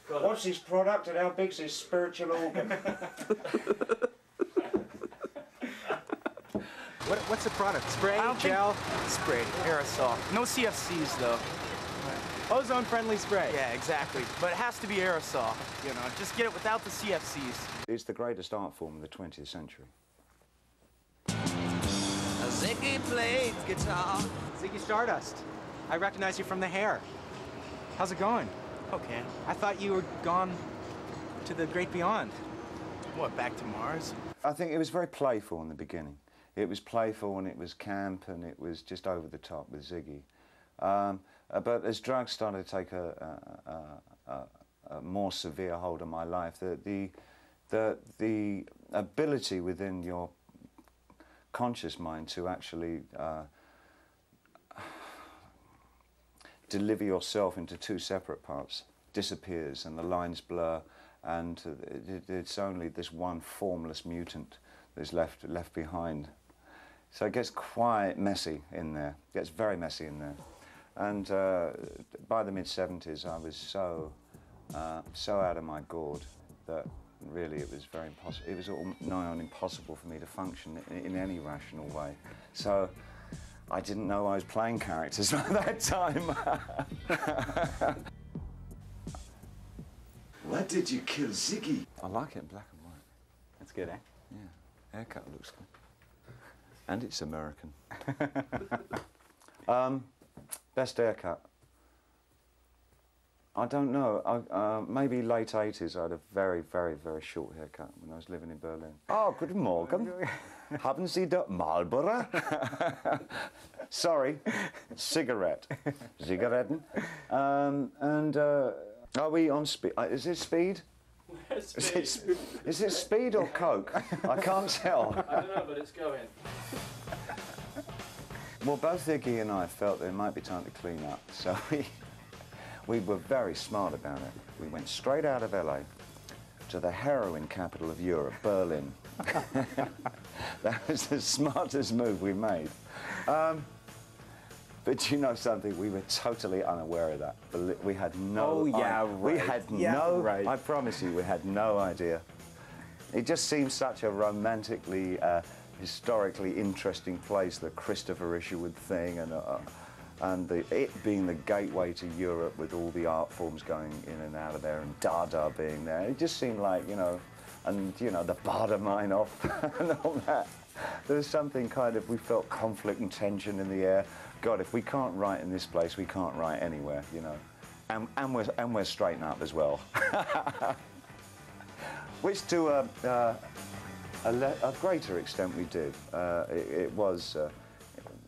What's his product and how big's his spiritual organ? What's the product? Spray, gel? Spray, aerosol. No CFCs though. Ozone-friendly spray. Yeah, exactly. But it has to be aerosol, you know. Just get it without the CFCs. It's the greatest art form of the 20th century. Ziggy plays guitar. Ziggy Stardust. I recognize you from The Hair. How's it going? Okay. I thought you were gone to the great beyond. What, back to Mars? I think it was very playful in the beginning. It was playful and it was camp and it was just over the top with Ziggy. But as drugs started to take a more severe hold on my life, the ability within your conscious mind to actually deliver yourself into two separate parts disappears and the lines blur, and it's only this one formless mutant that's left behind. So it gets quite messy in there. It gets very messy in there. And by the mid-70s, I was so out of my gourd that really it was very impossible. It was nigh on impossible for me to function in any rational way. So I didn't know I was playing characters at that time. Why did you kill Ziggy? I like it in black and white. That's good, eh? Yeah, haircut looks good. And it's American. Best haircut? I don't know. Maybe late 80s. I had a very, very, very short haircut when I was living in Berlin. Oh, guten Morgen. Haben Sie da Marlboro? Sorry, cigarette. Zigaretten. Are we on speed? Is it speed? Is it speed or Coke? I can't tell. I don't know, but it's going. Well, both Iggy and I felt that it might be time to clean up, so we were very smart about it. We went straight out of LA to the heroin capital of Europe, Berlin. That was the smartest move we made. But you know something? We were totally unaware of that. We had no. Oh yeah, right. We had right. I promise you, we had no idea. It just seemed such a romantically, historically interesting place, the Christopher Isherwood thing, and it being the gateway to Europe with all the art forms going in and out of there, and Dada being there. It just seemed like, you know, and you know, the Bader-Meinhof and all that. There was something kind of, we felt conflict and tension in the air. God, if we can't write in this place, we can't write anywhere, you know. And we're straighten up as well. Which to a greater extent we did. It was,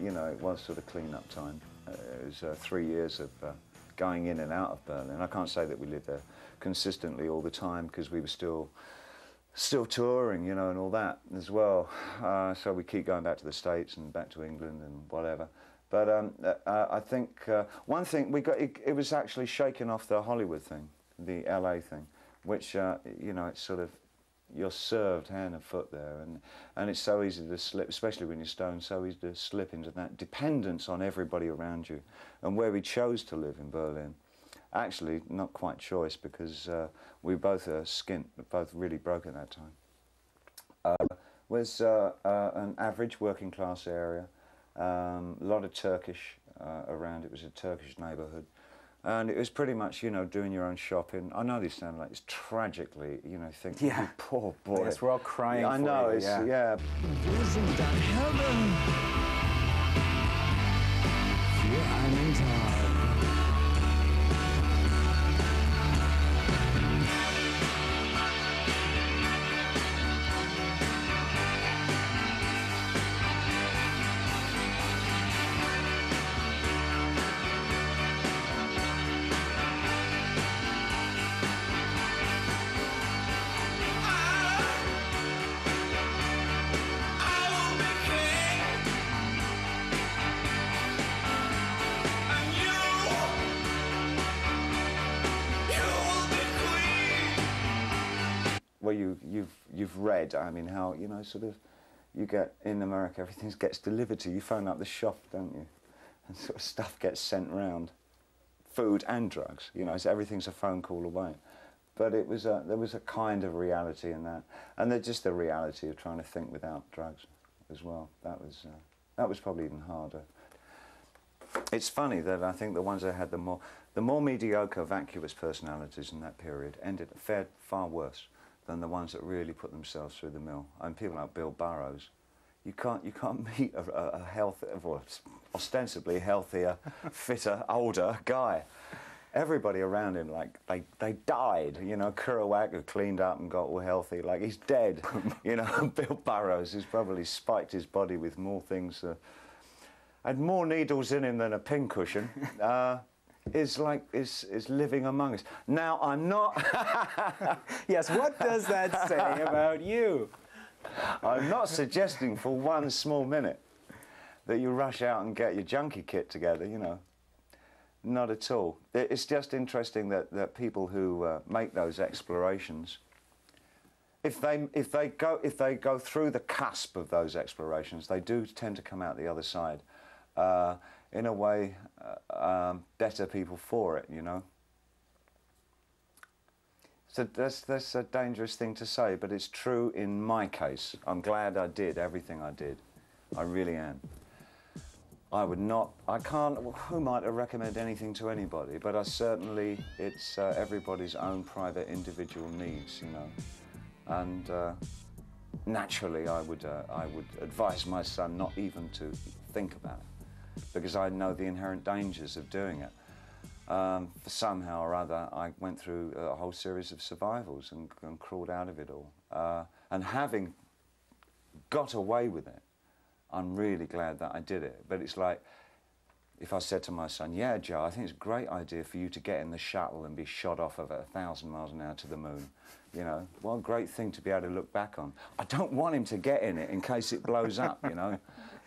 you know, it was sort of clean-up time. It was 3 years of going in and out of Berlin. I can't say that we lived there consistently all the time because we were still touring, you know, and all that as well. So we keep going back to the States and back to England and whatever. But I think one thing we got, it was actually shaking off the Hollywood thing, the LA thing, which, you know, it's sort of, you're served hand and foot there, and it's so easy to slip, especially when you're stoned, so easy to slip into that dependence on everybody around you. And where we chose to live in Berlin, actually not quite choice, because we both are skint, both really broke at that time. Was an average working class area, a lot of Turkish around. It was a Turkish neighbourhood. And it was pretty much, you know, doing your own shopping. I know these sound like it's tragically, you know, thinking, yeah, poor boy. Yes, we're all crying. I know, for you, it's, yeah. Isn't that heaven? Für einen Tag. Well, you've read, I mean, how, you know, sort of, you get, in America, everything gets delivered to you. You phone up the shop, don't you? And sort of stuff gets sent round food and drugs. You know, so everything's a phone call away. But it was there was a kind of reality in that, and just the reality of trying to think without drugs as well. That was probably even harder. It's funny that I think the ones that had the more mediocre, vacuous personalities in that period fared far worse than the ones that really put themselves through the mill. And people like Bill Burroughs, you can't meet a well, ostensibly healthier, fitter, older guy. Everybody around him, like, they died. You know, Kerouac, who cleaned up and got all healthy, like, he's dead. You know, Bill Burroughs, who's probably spiked his body with more things, had more needles in him than a pincushion, is living among us. Now, I'm not... Yes, what does that say about you? I'm not suggesting for one small minute that you rush out and get your junkie kit together, you know. Not at all. It's just interesting that people who make those explorations, if they go through the cusp of those explorations, they do tend to come out the other side, in a way, better people for it, you know. So that's a dangerous thing to say, but it's true in my case. I'm glad I did everything I did. I really am. I can't, who might I recommend anything to anybody, but it's everybody's own private individual needs, you know. And naturally I would advise my son not even to think about it, because I know the inherent dangers of doing it. Somehow or other, I went through a whole series of survivals and crawled out of it all. And having got away with it, I'm really glad that I did it. But it's like, if I said to my son, yeah, Joe, I think it's a great idea for you to get in the shuttle and be shot off of 1,000 miles an hour to the moon. You know, what a great thing to be able to look back on. I don't want him to get in it in case it blows up, you know.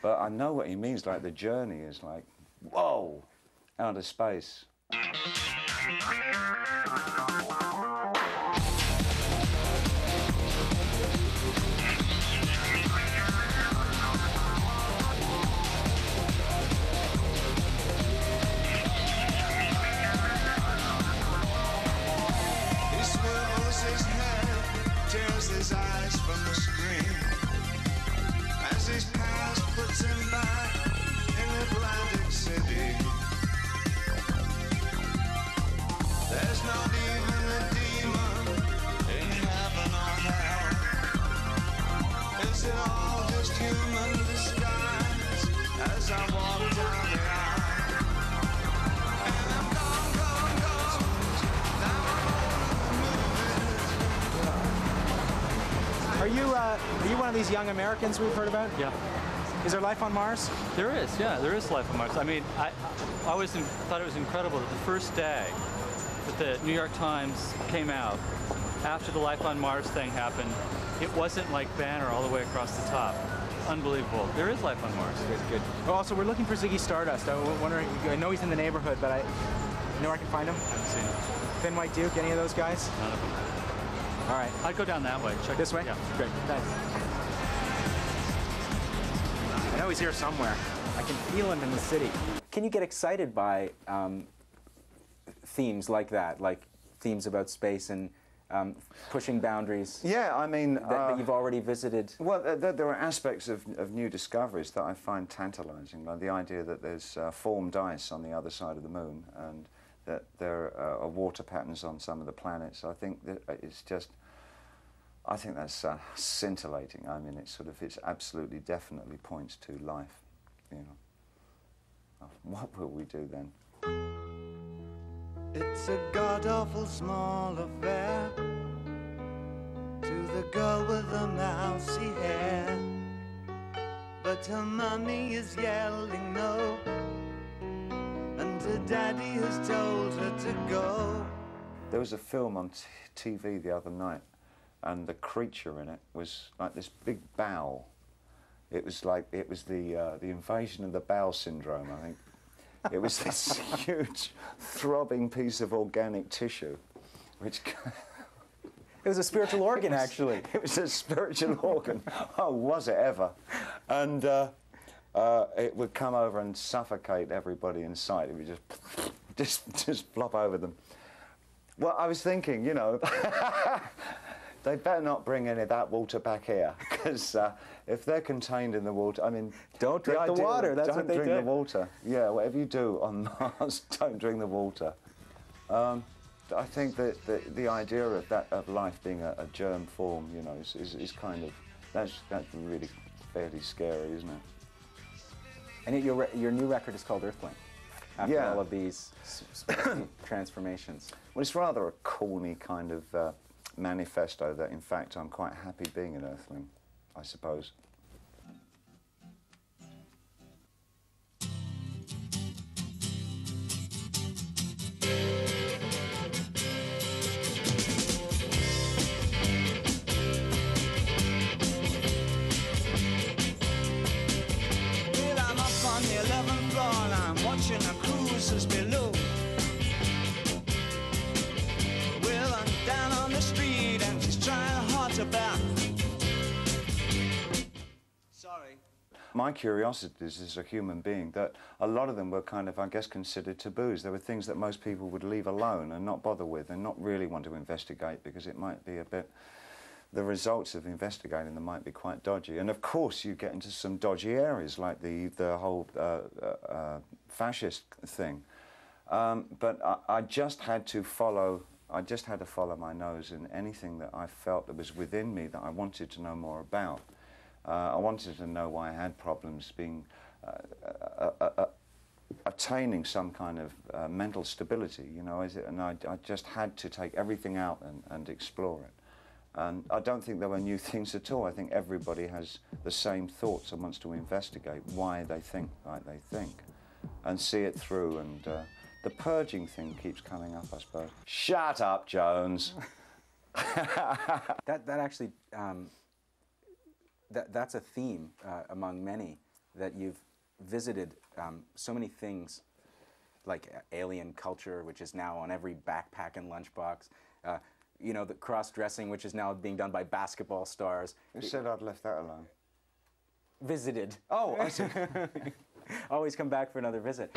But I know what he means, like the journey is like, whoa, out of space. His eyes from the screen as his past puts him back in Atlantic City. There's not even a demon in heaven or hell. Is it all just human disguise as I walk down the aisle? And I'm gone, gone, gone. Now I'm on Are you one of these young Americans we've heard about? Yeah. Is there life on Mars? There is, yeah, there is life on Mars. I mean, I always thought it was incredible that the first day that the New York Times came out, after the Life on Mars thing happened, it wasn't like banner all the way across the top. Unbelievable. There is life on Mars. Good, good. Oh, also, we're looking for Ziggy Stardust. I'm wondering, I know he's in the neighborhood, but you know where I can find him? I haven't seen him. Thin White Duke, any of those guys? None of them. All right. I'd go down that way. Check This way? Yeah. Great, thanks. I know he's here somewhere. I can feel him in the city. Can you get excited by themes like that, like themes about space and pushing boundaries? Yeah, I mean... that you've already visited? Well, there are aspects of new discoveries that I find tantalizing, like the idea that there's formed ice on the other side of the moon, and that there are water patterns on some of the planets. I think that it's just... I think that's scintillating. I mean, it's absolutely, definitely points to life, you know. What will we do then? It's a god-awful small affair to the girl with the mousy hair, but her mummy is yelling no, and her daddy has told her to go. There was a film on TV the other night, and the creature in it was like this big bowel. It was the invasion of the bowel syndrome, I think. It was this huge, throbbing piece of organic tissue, which... It was a spiritual organ, actually. It was a spiritual organ. Oh, was it ever? And it would come over and suffocate everybody in sight. It would just... just flop over them. Well, I was thinking, you know, they better not bring any of that water back here, because if they're contained in the water, I mean... Don't drink the water, that's what they Don't did. drink the water. Yeah, whatever you do on Mars, don't drink the water. I think that the idea of life being a germ form, you know, is kind of, that's really fairly scary, isn't it? And yet your new record is called Earthling, after Yeah. all of these transformations. Well, it's rather a corny kind of manifesto that, in fact, I'm quite happy being an Earthling, I suppose. Well, I'm up on the 11th floor and I'm watching the cruisers below. Well, I'm down on the street and she's trying hard to bounce. Sorry. My curiosities as a human being, that a lot of them were kind of, I guess, considered taboos. There were things that most people would leave alone and not bother with and not really want to investigate because it might be a bit... The results of investigating them might be quite dodgy. And of course you get into some dodgy areas like the whole fascist thing. But I just had to follow my nose in anything that I felt that was within me that I wanted to know more about. I wanted to know why I had problems being, attaining some kind of mental stability, you know, and I just had to take everything out and explore it. And I don't think there were new things at all. I think everybody has the same thoughts and wants to investigate why they think like they think and see it through. And the purging thing keeps coming up, I suppose. Shut up, Jones. That actually, that's a theme among many, that you've visited so many things like alien culture, which is now on every backpack and lunchbox. You know, the cross-dressing, which is now being done by basketball stars. Who said I'd left that alone? Visited. Oh, I see. Always come back for another visit.